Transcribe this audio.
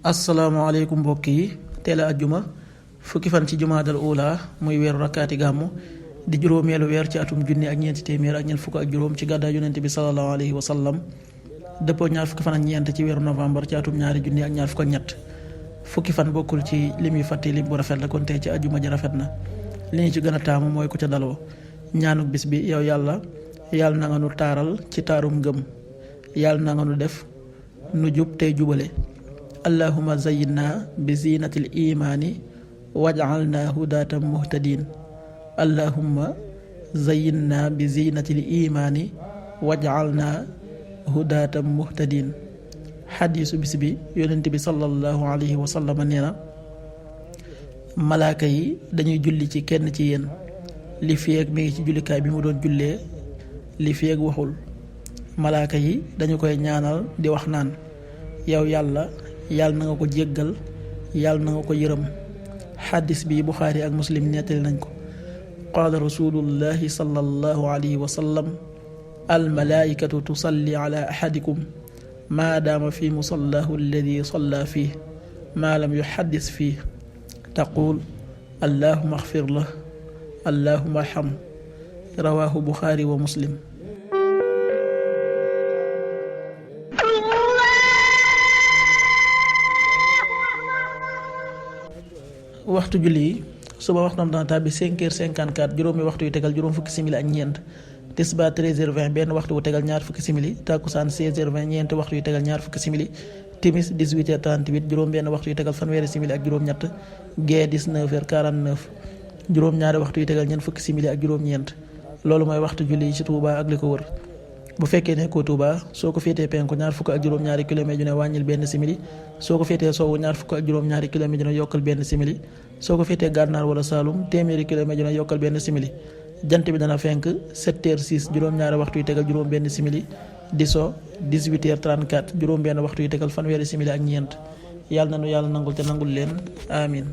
asalaamaaleykum mbokk yi teel a ajjuma fukki fan ci jumaadal ula muy weeru rakkaati gàmmu di juróomeelu weer ci atum junni ak ñeenti téeméer ak ñeent fukk ak juróom ci gàddaay yonent bi sallallahu alayhi wa sallam dëppoo ñaar fukki fan ak ñeent ci weeru novembre ci atum ñaari junni ak ñaar fukk ak ñett fukki fan bokkul ci lim yu fàtte lim bu rafet la kon tey ci ajjuma ji rafet na li ñu ci gën a taamu mooy ku ca daloo ñaanuk bis bi yow yàlla na nga nu taaral ci taarum ngëm yàlla na nga nu def nu jub tey jubale allahuma zayyinna bi zinatil imaani waj'alna hudatan muhtadin allahumma zayyinna bi zinatil imaani waj'alna hudatan muhtadin. xadiisu bis bi yonent bi sallallahu alayhi wa sallam nee na malaaka yi dañuy julli ci kenn ci yéen li feeg mi ngi ci jullikaay bi mu doon jullee li feeg waxul malaaka yi dañu koy ñaanal di wax naan yow yàlla na nga ko jéggal yàlla na nga ko yërëm. xadis bi buxaari ak muslim nettali nañ ko. qaala rasulullahi sallallahu alayhi wa sallam al malaikatu tusalli ala ahadikum maa daama fi musallahu alladi salla fii maa lam yuxaddis fii taqul allahuma axfir lah allahuma arham rawaahu buxaari wa muslim. waxtu julli yi suba waxtam dana tàbbi 5h54 juróomi waxtu yu tegal juróom fukki simili ak ñeent tisbaar 13h20 benn waxtu wu tegal ñaar fukki simili takkusaan 16h20 ñeenti waxtu yu tegal ñaar fukki simili timis 18h38 juróom benn waxtu yu tegal fanweeri simili ak juróom ñett gee 19h49 juróom ñaari waxtu yu tegal ñeent fukki simili ak juróom ñeent loolu mooy waxtu julli yi ci Touba ak li ko wër. bu fekkee nekkoo Touba soo ko féetee penku ñaar fukk ak juróom-ñaari kilomètre ju ne wàññil benn simili soo ko féetee sowwu ñaar fukk ak juróom-ñaari kilomètre ju ne yokkal benn simili soo ko féetee gànnaar wala Saalum téeméeri kilomètre ju ne yokkal benn simili jant bi dana fenk 7h06 juróom-ñaari waxtu yu tegal juróom benn simili di so 18h34 juróom benn waxtu yu tegal fanweeri simili ak ñeent yàlla na nu yàlla nangul te nangul leen amin